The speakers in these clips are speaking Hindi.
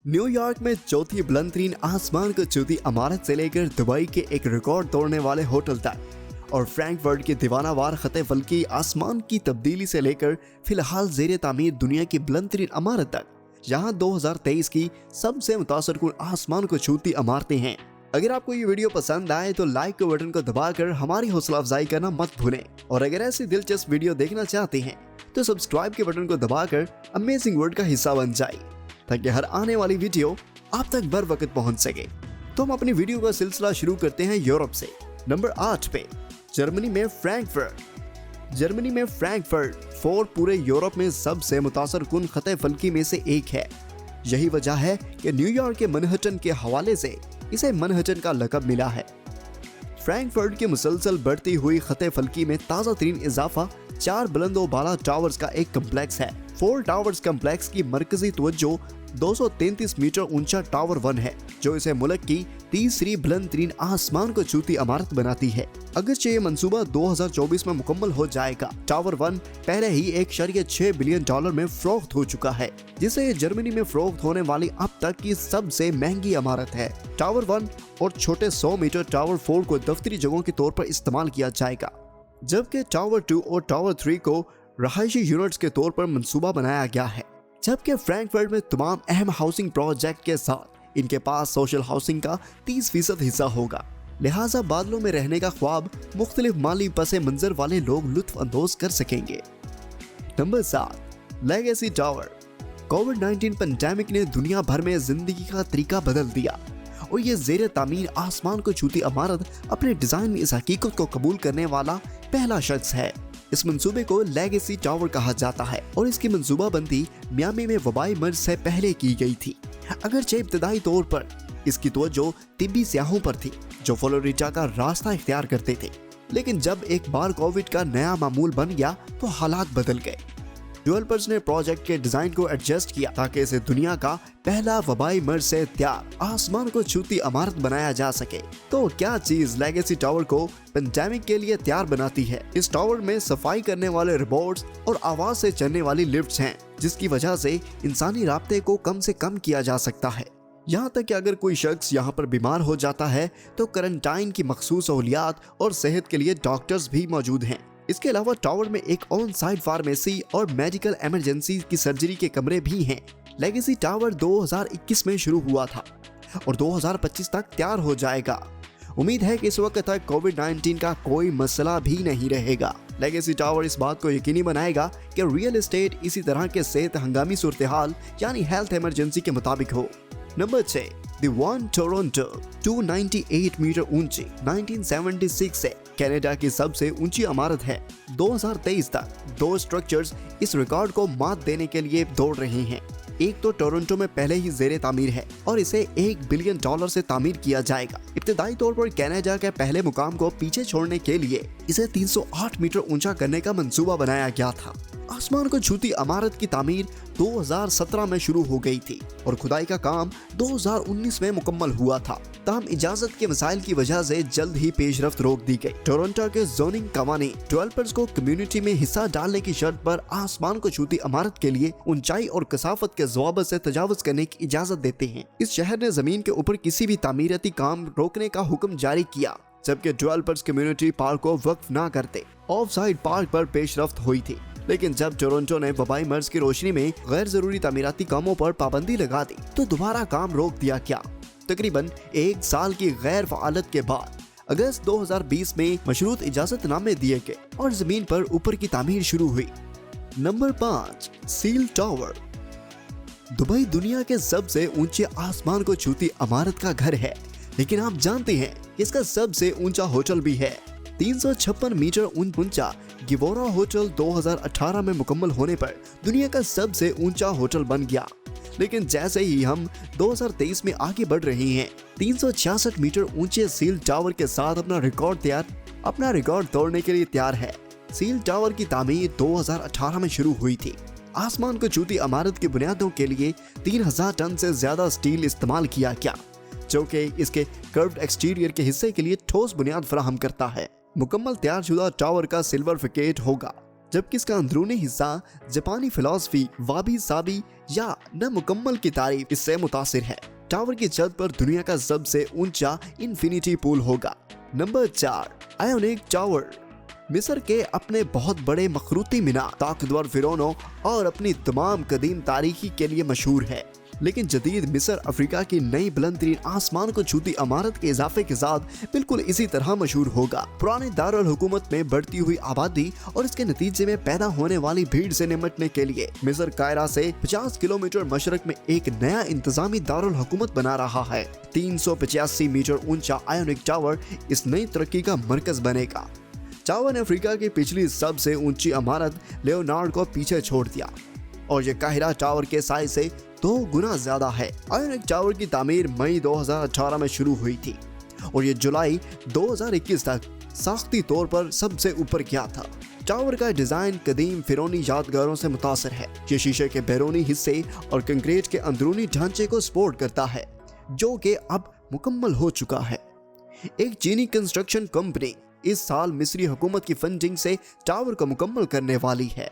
न्यूयॉर्क में चौथी बुलंदतरीन आसमान को छूती इमारत से लेकर दुबई के एक रिकॉर्ड तोड़ने वाले होटल तक और फ्रैंकफर्ट के दीवानावार खते फल्की आसमान की तब्दीली से लेकर फिलहाल जेर तामीर दुनिया की बुलंदतरीन इमारत तक, यहाँ 2023 की सबसे मुतासरकुन आसमान को छूती इमारतें हैं। अगर आपको ये वीडियो पसंद आए तो लाइक के बटन को दबाकर हमारी हौसला अफजाई करना मत भूलें, और अगर ऐसी दिलचस्प वीडियो देखना चाहते हैं तो सब्सक्राइब के बटन को दबाकर अमेजिंग वर्ल्ड का हिस्सा बन जाए ताकि हर आने वाली वीडियो आप तक बर वक्त पहुंच सके। तो हम अपनी वीडियो का सिलसिला शुरू करते हैं यूरोप से। नंबर 8 पे जर्मनी में फ्रैंकफर्ट फोर्ट पूरे यूरोप में सबसे मुतासरकुन खते फल्की में से एक है। यही वजह है कि न्यूयॉर्क के मनहट्टन के हवाले से इसे मनहट्टन का लक़ब मिला है। फ्रैंकफर्ट के मुसलसल बढ़ती हुई खते फल्की में ताज़ा तरीन इजाफा 4 बुलंद व बाला टावर्स का एक कम्प्लेक्स है। 4 टावर्स कम्प्लेक्स की मरकजी तवज्जो 233 मीटर ऊंचा टावर 1 है, जो इसे मुल्क की तीसरी बुलंद तरीन आसमान को छूती इमारत बनाती है। अगरचे ये मंसूबा 2024 में मुकम्मल हो जाएगा, टावर 1 पहले ही $1.6 बिलियन में फरोख्त हो चुका है, जिसे ये जर्मनी में फरोख्त होने वाली अब तक की सबसे महंगी इमारत है। टावर 1 और छोटे 100 मीटर टावर 4 को दफ्तरी जगहों के तौर पर इस्तेमाल किया जाएगा, जबकि टावर 2 और टावर 3 को रहायशी यूनिट्स के तौर पर मंसूबा बनाया गया है। जबकि फ्रैंकफर्ट में तमाम अहम हाउसिंग प्रोजेक्ट के साथ इनके पास सोशल हाउसिंग का 30% हिस्सा होगा, लिहाजा बादलों में रहने का ख्वाब मुख्तलिफ माली पसे मंजर वाले लोग लुत्फ अंदोज कर सकेंगे। Number 7 legacy tower. कोविड-19 पेंडेमिक ने दुनिया भर में जिंदगी का तरीका बदल दिया और ये जेर तामीर आसमान को छूती इमारत अपने डिजाइन में इस हकीकत को कबूल करने वाला पहला शख्स है। इस मंसूबे को लेगेसी टावर कहा जाता है और इसकी मंसूबाबंदी मियामी में वबाई मर्ज से पहले की गई थी। अगरचे इब्तदाई तौर पर इसकी तवज्जो तिब्बी सियाहों पर थी जो फ्लोरिडा का रास्ता इख्तियार करते थे, लेकिन जब एक बार कोविड का नया मामूल बन गया तो हालात बदल गए। डेवलपर्स ने प्रोजेक्ट के डिजाइन को एडजस्ट किया ताकि इसे दुनिया का पहला वबाई मर्ज से तैयार आसमान को छूती इमारत बनाया जा सके। तो क्या चीज लेगेसी टावर को पेंडेमिक के लिए तैयार बनाती है? इस टावर में सफाई करने वाले रोबोट्स और आवाज से चलने वाली लिफ्ट्स हैं, जिसकी वजह से इंसानी राब्ते को कम से कम किया जा सकता है। यहाँ तक कि अगर कोई शख्स यहाँ पर बीमार हो जाता है तो क्वारंटाइन की मखसूस सहूलियात और सेहत के लिए डॉक्टर्स भी मौजूद हैं। इसके अलावा टावर में एक ऑन साइट फार्मेसी और मेडिकल इमरजेंसी की सर्जरी के कमरे भी हैं। लेगेसी टावर 2021 में शुरू हुआ था और 2025 तक तैयार हो जाएगा। उम्मीद है कि इस वक्त तक कोविड-19 का कोई मसला भी नहीं रहेगा। लेगेसी टावर इस बात को यकीनी बनाएगा कि रियल एस्टेट इसी तरह के सेहत हंगामी सूरत हाल यानी हेल्थ इमरजेंसी के मुताबिक हो। Number 6 The One Toronto 298 metre ऊंची 1976 से कनाडा की सबसे ऊंची इमारत है। 2023 तक 2 स्ट्रक्चर्स इस रिकॉर्ड को मात देने के लिए दौड़ रहे हैं। एक तो टोरंटो में पहले ही जेर तामीर है और इसे $1 बिलियन से तामीर किया जाएगा। इब्तदाई तौर पर कनाडा के पहले मुकाम को पीछे छोड़ने के लिए इसे 308 मीटर ऊंचा करने का मंसूबा बनाया गया था। आसमान को छूती इमारत की तामीर 2017 में शुरू हो गई थी और खुदाई का काम 2019 में मुकम्मल हुआ था। ताहम इजाजत के मसाइल की वजह से जल्द ही पेशरफ्त रोक दी गई। टोरंटो के जोनिंग कवानीन डेवलपर्स को कम्युनिटी में हिस्सा डालने की शर्त पर आसमान को छूती इमारत के लिए ऊंचाई और कसाफत के ज़वाबत से तजावुज करने की इजाजत देते हैं। इस शहर ने जमीन के ऊपर किसी भी तामीराती काम रोकने का हुक्म जारी किया, जबकि डेवलपर्स कम्युनिटी पार्क को वक्फ न करते ऑफ साइड पार्क पर पेशरफ्त हुई थी। लेकिन जब टोरंटो ने वबाई मर्ज की रोशनी में गैर जरूरी तामीराती कामों पर पाबंदी लगा दी तो दोबारा काम रोक दिया गया। तकरीबन 1 साल की गैर फ़आलत के बाद अगस्त 2020 में मशरूत इजाजतनामे दिए गए और जमीन पर ऊपर की तामीर शुरू हुई। Number 5 seal tower. दुबई दुनिया के सबसे ऊंचे आसमान को छूती इमारत का घर है, लेकिन आप जानते हैं इसका सबसे ऊंचा होटल भी है। 356 मीटर ऊंचा गिवोरा होटल 2018 में मुकम्मल होने पर दुनिया का सबसे ऊंचा होटल बन गया। लेकिन जैसे ही हम 2023 में आगे बढ़ रहे हैं, 366 मीटर ऊंचे सील टावर के साथ अपना रिकॉर्ड तोड़ने के लिए तैयार है। सील टावर की तामीर 2018 में शुरू हुई थी। आसमान को छूती इमारत की बुनियादों के लिए 3000 टन से ज्यादा स्टील इस्तेमाल किया गया, जो कि इसके कर्व्ड एक्सटीरियर के हिस्से के लिए ठोस बुनियाद फराहम करता है। मुकम्मल तैयारशुदा टावर का सिल्वर फिकेट होगा, जबकि इसका अंदरूनी हिस्सा जापानी फिलॉसफी वाबी साबी या न मुकम्मल की तारीफ इससे मुतासिर है। टावर की छत पर दुनिया का सबसे ऊंचा इन्फिनिटी पूल होगा। Number 4, ionic tower. मिस्र के अपने बहुत बड़े मखरूती मीनार, ताकतवर फिरौनों और अपनी तमाम कदीम तारीखी के लिए मशहूर है, लेकिन जदीद मिस्र अफ्रीका की नई बुलंद तरीन आसमान को छूती इमारत के इजाफे के साथ बिल्कुल इसी तरह मशहूर होगा। पुराने दारुल हुकूमत में बढ़ती हुई आबादी और इसके नतीजे में पैदा होने वाली भीड़ से निपटने के लिए मिस्र कायरा से 50 किलोमीटर मशरक में एक नया इंतजामी दारुल हुकूमत बना रहा है। 385 मीटर ऊंचा आयोनिक टावर इस नई तरक्की का मरकज बनेगा। टावर ने अफ्रीका की पिछली सबसे ऊंची इमारत लियोनार्ड को पीछे छोड़ दिया और ये काहिरा टावर के साइज से 2 गुना ज्यादा है। आयोनिक टावर की तामीर मई 2018 में शुरू हुई थी और ये जुलाई 2021 तक साख्ती तौर पर सबसे ऊपर गया था। टावर का डिजाइन कदीम फिरौनी यादगारों से मुतासर है। ये शीशे के बैरूनी हिस्से और कंक्रीट के अंदरूनी ढांचे को सपोर्ट करता है, जो कि अब मुकम्मल हो चुका है। एक चीनी कंस्ट्रक्शन कंपनी इस साल मिस्री हुकूमत की फंडिंग से टावर को मुकम्मल करने वाली है।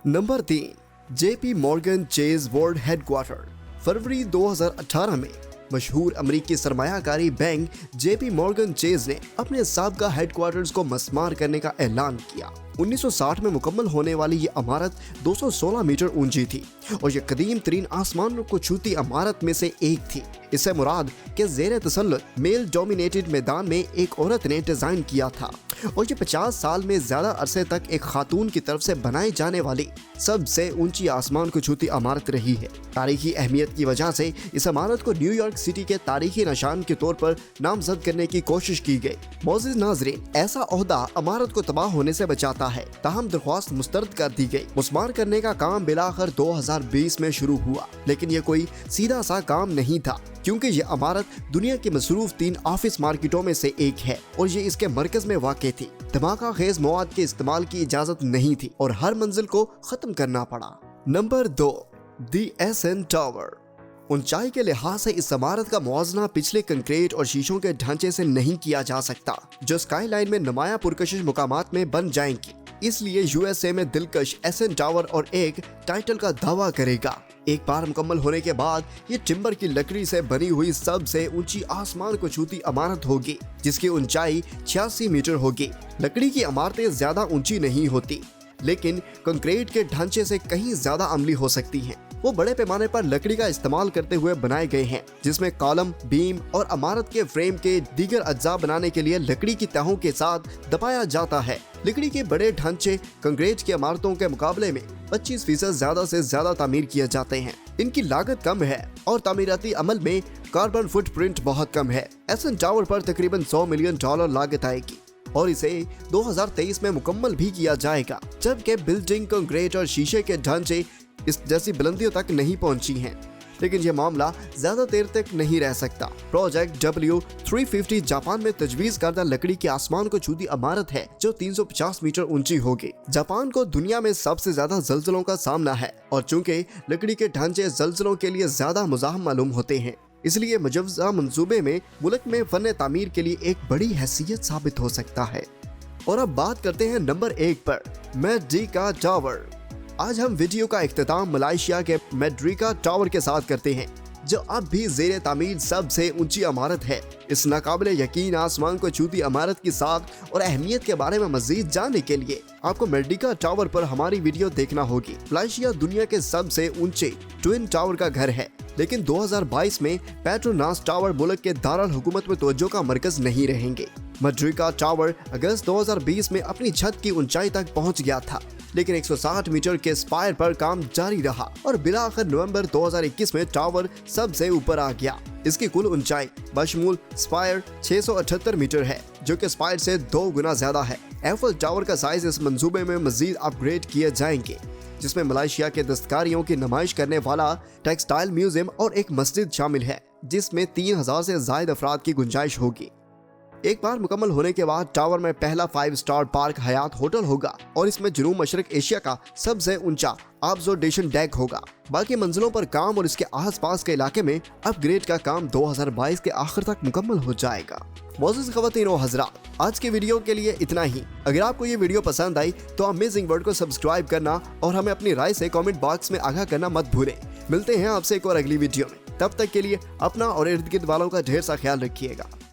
Number 3, JP Morgan Chase world headquarter. फरवरी 2018 में मशहूर अमेरिकी सरमायाकारी बैंक JP मॉर्गन चेज ने अपने साबका हेडक्वार्टर्स को मस्मार करने का ऐलान किया। 1960 में मुकम्मल होने वाली ये इमारत 216 मीटर ऊंची थी और ये कदीम तरीन आसमान को छूती इमारत में से एक थी। इससे मुराद के ज़ेरे तसल्लुत मेल डोमिनेटेड मैदान में एक औरत ने डिजाइन किया था और ये 50 साल में ज्यादा अरसे तक एक खातून की तरफ से बनाई जाने वाली सबसे ऊंची आसमान को छूती इमारत रही है। तारीखी अहमियत की वजह से इस इमारत को न्यूयॉर्क सिटी के तारीखी निशान के तौर पर नामजद करने की कोशिश की गई। मोअज़्ज़िज़ नाज़रीन, ऐसा ओहदा इमारत को तबाह होने से बचाता है, ताहम दरख्वास्त मुस्तरद कर दी गई। मुस्मार करने का काम बिलाखिर 2020 में शुरू हुआ, लेकिन ये कोई सीधा सा काम नहीं था क्योंकि ये इमारत दुनिया की मसरूफ 3 ऑफिस मार्केटों में से एक है और ये इसके मरकज में वाक़ थी। धमाका खेज मवाद के इस्तेमाल की इजाजत नहीं थी और हर मंजिल को खत्म करना पड़ा। नंबर 2, दी SN टावर। ऊंचाई के लिहाज से इस इमारत का मुआवजना पिछले कंक्रीट और शीशों के ढांचे से नहीं किया जा सकता, जो स्काईलाइन में नुमाया पुरकशिश मुकामात में बन जाएंगी। इसलिए USA में दिलकश SN टावर और एक टाइटल का दावा करेगा। एक बार मुकम्मल होने के बाद ये टिम्बर की लकड़ी से बनी हुई सबसे ऊंची आसमान को छूती इमारत होगी, जिसकी ऊंचाई 86 मीटर होगी। लकड़ी की इमारतें ज्यादा ऊंची नहीं होती, लेकिन कंक्रीट के ढांचे से कहीं ज्यादा अमली हो सकती हैं। वो बड़े पैमाने पर लकड़ी का इस्तेमाल करते हुए बनाए गए हैं, जिसमें कॉलम, बीम और इमारत के फ्रेम के दीगर अज्जा बनाने के लिए लकड़ी की तहों के साथ दबाया जाता है। लकड़ी के बड़े ढांचे कंक्रीट की इमारतों के मुकाबले में 25% ज्यादा से ज्यादा तामीर किए जाते हैं। इनकी लागत कम है और तामीराती अमल में कार्बन फुटप्रिंट बहुत कम है। SN टावर पर तकरीबन $100 मिलियन लागत आएगी और इसे 2023 में मुकम्मल भी किया जाएगा, जबकि बिल्डिंग कंक्रीट और शीशे के ढांचे इस जैसी बुलंदियों तक नहीं पहुंची हैं। लेकिन यह मामला ज्यादा देर तक नहीं रह सकता। प्रोजेक्ट W350 जापान में तजवीज करदा लकड़ी के आसमान को छूती इमारत है, जो 350 मीटर ऊंची होगी। जापान को दुनिया में सबसे ज्यादा जल्जलों का सामना है और चूंकि लकड़ी के ढांचे जल्जलों के लिए ज्यादा मुज़ाहम मालूम होते हैं, इसलिए मुजव्वज़ा मंसूबे में मुल्क में फन तामीर के लिए एक बड़ी हैसियत साबित हो सकता है। और अब बात करते हैं नंबर 1 पर, मेड्रिका टावर। आज हम वीडियो का इख्तिताम मलेशिया के मेड्रिका टावर के साथ करते हैं, जो अब भी ज़ेरे तामीर सबसे ऊंची इमारत है। इस नाकाबिले यकीन आसमान को छूती इमारत की साख और अहमियत के बारे में मजीद जानने के लिए आपको मेड्रिका टावर पर हमारी वीडियो देखना होगी। मलेशिया दुनिया के सबसे ऊंचे ट्विन टावर का घर है, लेकिन 2022 में पेट्रोनास टावर मुल्क के दारुल हुकूमत में तवज्जो का मरकज नहीं रहेंगे। मेड्रिका टावर अगस्त 2020 में अपनी छत की ऊंचाई तक पहुंच गया था, लेकिन 160 मीटर के स्पायर पर काम जारी रहा और बिलाखिर नवंबर 2021 में टावर सबसे ऊपर आ गया। इसकी कुल ऊंचाई बशमूल स्पायर 678 मीटर है, जो कि स्पायर से 2 गुना ज्यादा है। एफल टावर का साइज इस मंसूबे में मजीद अपग्रेड किए जाएंगे, जिसमें मलेशिया के दस्तकारियों की नुमाइश करने वाला टेक्सटाइल म्यूजियम और एक मस्जिद शामिल है, जिसमें 3000 से ज्यादा अफराद की गुंजाइश होगी। एक बार मुकम्मल होने के बाद टावर में पहला 5 स्टार पार्क हयात होटल होगा और इसमें जनूब मशरक एशिया का सबसे ऊंचा ऑब्जर्वेशन डेक होगा। बाकी मंजिलों पर काम और इसके आसपास के इलाके में अपग्रेड का काम 2022 के आखिर तक मुकम्मल हो जाएगा। मोअज़्ज़िज़ ख़वातीन व हज़रात, आज के वीडियो के लिए इतना ही। अगर आपको ये वीडियो पसंद आई तो अमेजिंग वर्ल्ड को सब्सक्राइब करना और हमें अपनी राय से कमेंट बॉक्स में आगाह करना मत भूलें। मिलते हैं आपसे एक और अगली वीडियो में। तब तक के लिए अपना और इर्द गिर्द वालों का ढेर सा ख्याल रखिएगा।